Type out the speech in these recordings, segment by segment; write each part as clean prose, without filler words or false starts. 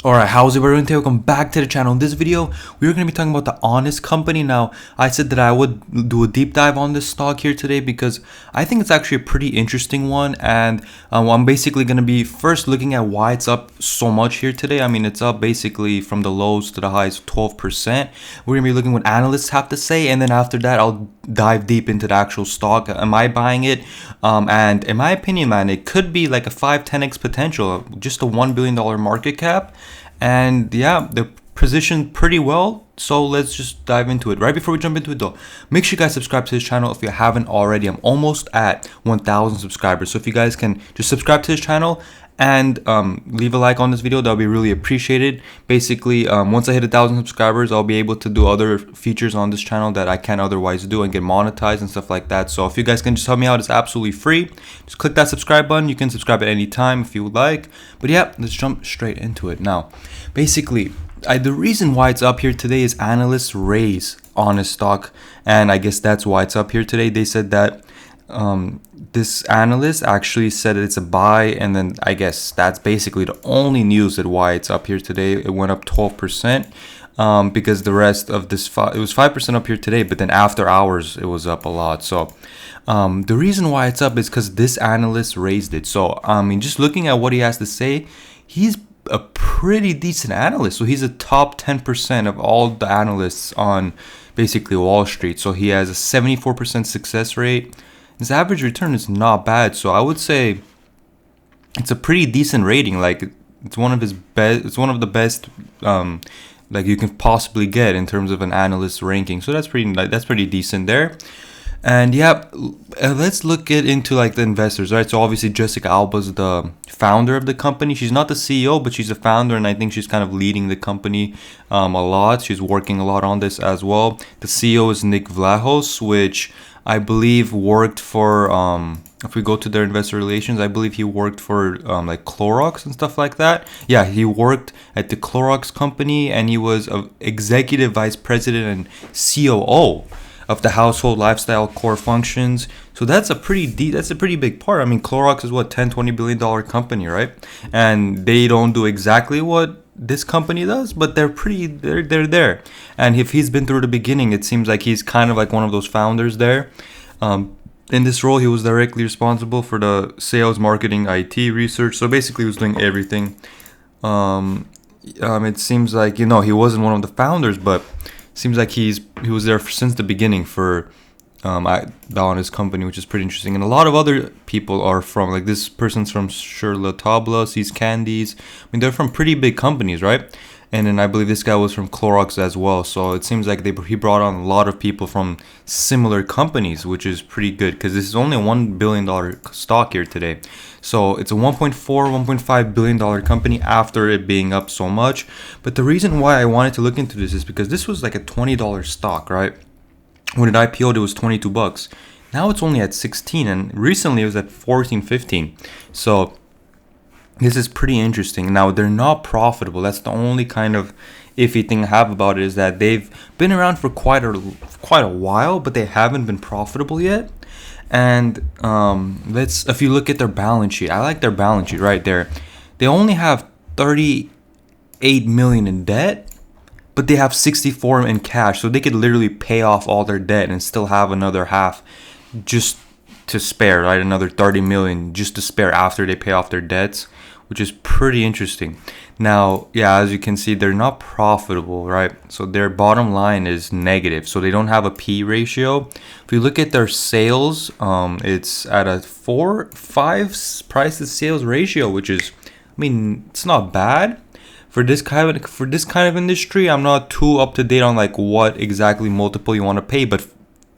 Alright, how's it everyone? Welcome back to the channel. In this video, we're going to be talking about the Honest Company. Now, I said that I would do a deep dive on this stock here today because I think it's actually a pretty interesting one. And I'm basically going to be first looking at why it's up so much here today. I mean, it's up basically from the lows to the highs 12%. We're going to be looking what analysts have to say. And then after that, I'll dive deep into the actual stock. Am I buying it? And in my opinion, man, it could be like a 5-10x potential, just a $1 billion market cap. And yeah, they're positioned pretty well. So let's just dive into it. Right before we jump into it though, make sure you guys subscribe to this channel if you haven't already. I'm almost at 1,000 subscribers. So if you guys can just subscribe to this channel and leave a like on this video, that'll be really appreciated. Basically, once I hit 1,000 subscribers, I'll be able to do other features on this channel that I can't otherwise do and get monetized and stuff like that. So if you guys can just help me out, it's absolutely free. Just click that subscribe button. You can subscribe at any time if you would like. But yeah, let's jump straight into it now. Basically, the reason why it's up here today is analysts raise Honest stock, and I guess that's why it's up here today. They said that this analyst actually said it's a buy, and then I guess that's basically the only news that why it's up here today. It went up 12% because the rest of this it was 5% up here today, but then after hours it was up a lot. So the reason why it's up is because this analyst raised it. So I mean, just looking at what he has to say, he's a pretty decent analyst. So he's a top 10% of all the analysts on basically Wall Street. So he has a 74% success rate. His average return is not bad, so I would say it's a pretty decent rating. Like it's one of his best. It's one of the best like you can possibly get in terms of an analyst ranking. So that's pretty decent there. And yeah, let's look into like the investors, right? So obviously Jessica Alba's the founder of the company. She's not the CEO, but she's a founder, and I think she's kind of leading the company a lot. She's working a lot on this as well. The CEO is Nick Vlahos, which I believe worked for, if we go to their investor relations, I believe he worked for like Clorox and stuff like that. Yeah, he worked at the Clorox company, and he was an executive vice president and COO of the household lifestyle core functions. So that's a pretty big part. I mean, Clorox is what, $10-20 billion company, right? And they don't do exactly what this company does, but they're there. And if he's been through the beginning, it seems like he's kind of like one of those founders there. In this role, he was directly responsible for the sales, marketing, IT, research. So basically, he was doing everything. It seems like, he wasn't one of the founders, but seems like he was there since the beginning for the Honest Company, which is pretty interesting. And a lot of other people are from, like, this person's from Charlotte, Seas Candies. I mean, they're from pretty big companies, right? And then I believe this guy was from Clorox as well. So it seems like he brought on a lot of people from similar companies, which is pretty good because this is only a $1 billion stock here today. So it's a $1.5 billion company after it being up so much. But the reason why I wanted to look into this is because this was like a $20 stock, right? When it IPO'd, it was $22. Now it's only at 16, and recently it was at 14, 15. So this is pretty interesting. Now, they're not profitable. That's the only kind of iffy thing I have about it, is that they've been around for quite a while, but they haven't been profitable yet. And if you look at their balance sheet, I like their balance sheet right there. They only have $38 million in debt, but they have 64 in cash. So they could literally pay off all their debt and still have another half just to spare, right? Another 30 million just to spare after they pay off their debts, which is pretty interesting. Now, yeah, as you can see, they're not profitable, right? So their bottom line is negative. So they don't have a P ratio. If you look at their sales, it's at a 4-5 price to sales ratio, which is, I mean, it's not bad. For this kind of industry, I'm not too up to date on like what exactly multiple you want to pay, but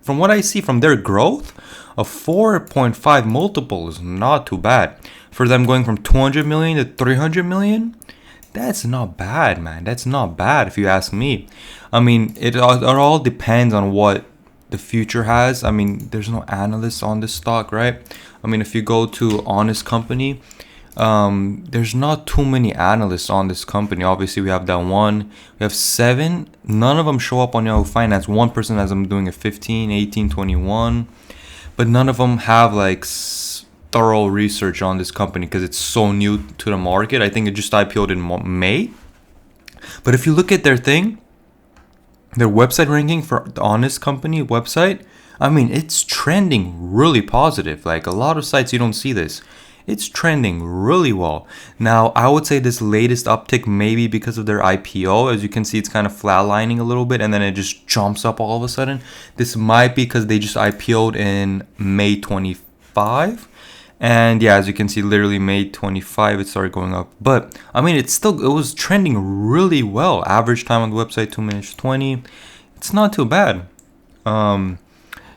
from what I see from their growth, a 4.5 multiple is not too bad. For them going from 200 million to 300 million, that's not bad, man. That's not bad if you ask me. I mean, it all depends on what the future has. I mean, there's no analysts on this stock, right? I mean, if you go to Honest Company, there's not too many analysts on this company. Obviously, we have that one. We have 7. None of them show up on Yahoo Finance. One person has them doing a 15, 18, 21. But none of them have like thorough research on this company because it's so new to the market. I think it just IPO'd in May. But if you look at their thing, their website ranking for the Honest Company website, I mean, it's trending really positive. Like a lot of sites, you don't see this. It's trending really well. Now, I would say this latest uptick maybe because of their IPO. As you can see, it's kind of flatlining a little bit and then it just jumps up all of a sudden. This might be because they just IPO'd in May 25. And yeah, as you can see, literally May 25, it started going up. But I mean, it was trending really well. Average time on the website, 2 minutes 20. It's not too bad.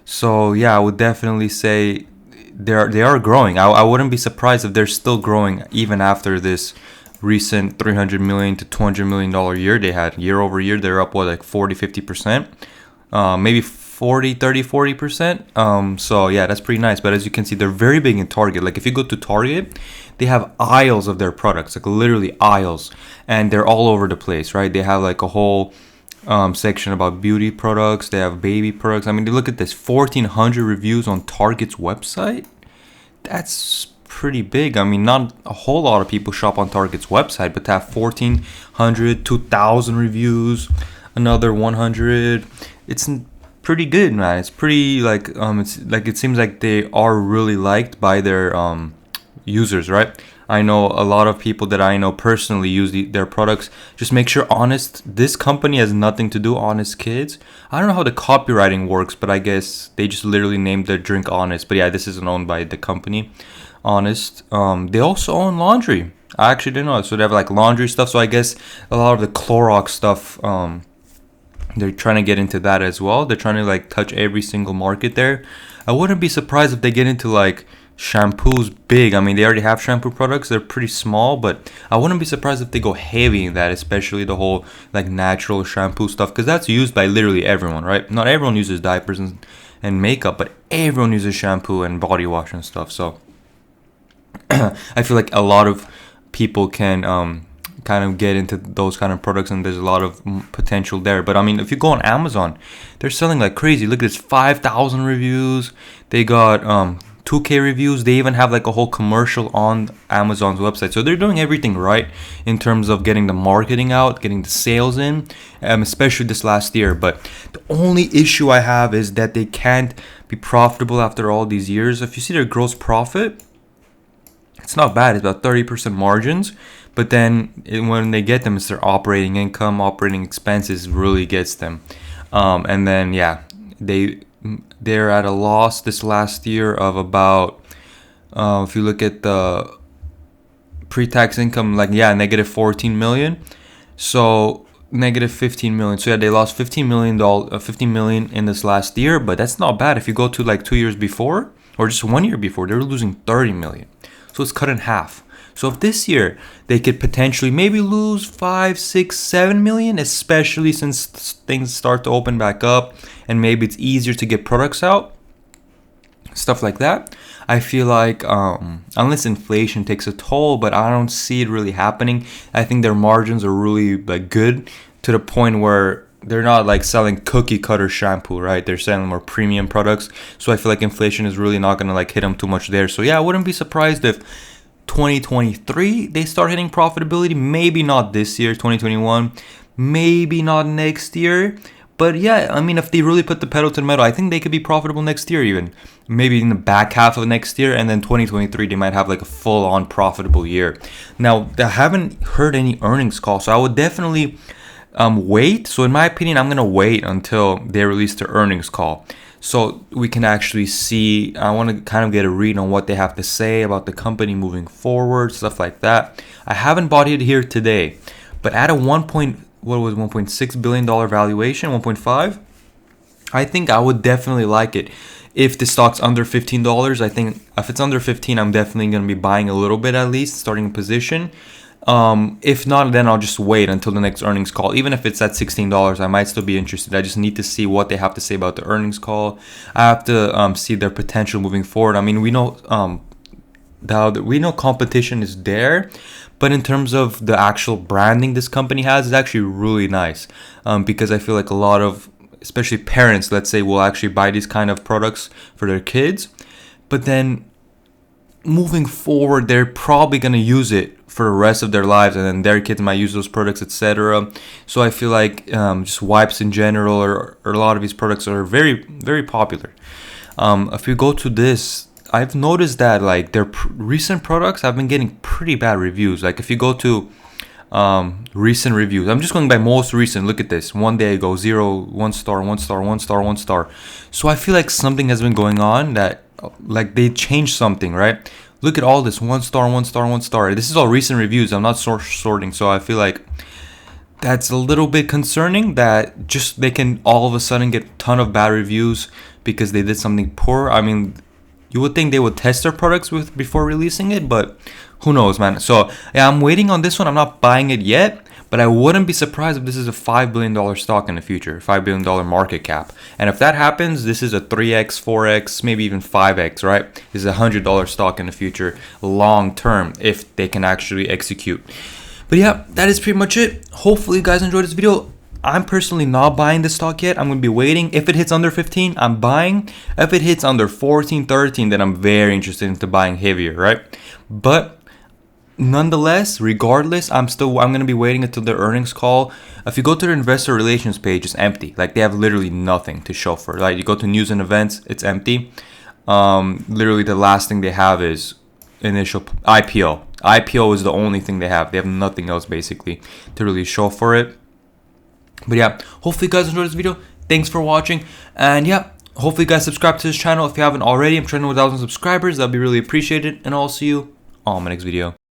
So yeah, I would definitely say they are growing. I wouldn't be surprised if they're still growing even after this recent 300 million to 200 million dollar year they had. Year over year, they're up what, like 40-50%, maybe 40-30-40%. So yeah, that's pretty nice. But as you can see, they're very big in Target. Like if you go to Target, they have aisles of their products, like literally aisles, and they're all over the place, right? They have like a whole section about beauty products. They have baby products. I mean, look at this, 1,400 reviews on Target's website. That's pretty big. I mean, not a whole lot of people shop on Target's website, but to have 1,400, 2,000 reviews, another 100, it's pretty good, man. It's pretty it seems like they are really liked by their users, right? I know a lot of people that I know personally use their products. Just make sure Honest, this company has nothing to do, Honest Kids. I don't know how the copywriting works, but I guess they just literally named their drink Honest. But yeah, this isn't owned by the company, Honest. They also own laundry. I actually didn't know that. So they have like laundry stuff. So I guess a lot of the Clorox stuff, they're trying to get into that as well. They're trying to like touch every single market there. I wouldn't be surprised if they get into like shampoos big. I mean, they already have shampoo products. They're pretty small, but I wouldn't be surprised if they go heavy in that, especially the whole like natural shampoo stuff, because that's used by literally everyone, right? Not everyone uses diapers and makeup, but everyone uses shampoo and body wash and stuff. So I feel like a lot of people can kind of get into those kind of products, and there's a lot of potential there. But I mean, if you go on Amazon, they're selling like crazy. Look at this, 5,000 reviews. They got 2K reviews. They even have like a whole commercial on Amazon's website. So they're doing everything right in terms of getting the marketing out, getting the sales in, especially this last year. But the only issue I have is that they can't be profitable after all these years. If you see their gross profit, it's not bad. It's about 30% margins. But then when they get them, it's their operating income, operating expenses really gets them. And then, yeah, they're at a loss this last year of about, if you look at the pre-tax income, like, yeah, negative 14 million. So negative 15 million. So yeah, they lost $15 million in this last year, but that's not bad. If you go to like 2 years before or just 1 year before, they were losing 30 million. So it's cut in half. So if this year they could potentially maybe lose 5, 6, 7 million, especially since things start to open back up and maybe it's easier to get products out, stuff like that, I feel like unless inflation takes a toll, but I don't see it really happening. I think their margins are really like good to the point where they're not like selling cookie cutter shampoo, right? They're selling more premium products. So I feel like inflation is really not gonna like hit them too much there. So yeah, I wouldn't be surprised if 2023 they start hitting profitability. Maybe not this year, 2021, maybe not next year. But yeah, I mean, if they really put the pedal to the metal, I think they could be profitable next year, even maybe in the back half of next year, and then 2023 they might have like a full-on profitable year. Now, I haven't heard any earnings call, so I would definitely wait. So in my opinion, I'm gonna wait until they release their earnings call, so we can actually see. I want to kind of get a read on what they have to say about the company moving forward, stuff like that. I haven't bought it here today, but at a $1.6 billion valuation, 1.5, I think I would definitely like it. If the stock's under $15, I think if it's under 15, I'm definitely going to be buying a little bit, at least starting a position. If not, then I'll just wait until the next earnings call. Even if it's at $16, I might still be interested. I just need to see what they have to say about the earnings call. I have to see their potential moving forward. I mean, we know competition is there, but in terms of the actual branding this company has, it's actually really nice, because I feel like a lot of, especially parents, let's say, will actually buy these kind of products for their kids, but then moving forward, they're probably going to use it for the rest of their lives, and then their kids might use those products, etc. So I feel like just wipes in general, or a lot of these products are very, very popular. If we go to this, I've noticed that like their recent products have been getting pretty bad reviews. Like if you go to recent reviews, I'm just going by most recent. Look at this, 1 day ago, 0, 1 star, 1 star, 1 star, 1 star. So I feel like something has been going on, that like they changed something, right? Look at all this, 1 star, 1 star, 1 star. This is all recent reviews. I'm not sorting, so I feel like that's a little bit concerning, that just they can all of a sudden get a ton of bad reviews because they did something poor. I mean, you would think they would test their products before releasing it, but who knows, man. So yeah, I'm waiting on this one. I'm not buying it yet, but I wouldn't be surprised if this is a $5 billion stock in the future, $5 billion market cap. And if that happens, this is a 3x, 4x, maybe even 5x, right? This is a $100 stock in the future, long term, if they can actually execute. But yeah, that is pretty much it. Hopefully you guys enjoyed this video. I'm personally not buying this stock yet. I'm going to be waiting. If it hits under 15, I'm buying. If it hits under 14, 13, then I'm very interested into buying heavier, right? But nonetheless, regardless, I'm going to be waiting until their earnings call. If you go to their investor relations page, it's empty. Like they have literally nothing to show for. Like you go to news and events, it's empty. Literally the last thing they have is initial IPO. IPO is the only thing they have. They have nothing else basically to really show for it. But yeah, hopefully you guys enjoyed this video. Thanks for watching. And yeah, hopefully you guys subscribe to this channel if you haven't already. I'm trying to 1,000 subscribers. That'd be really appreciated. And I'll see you on my next video.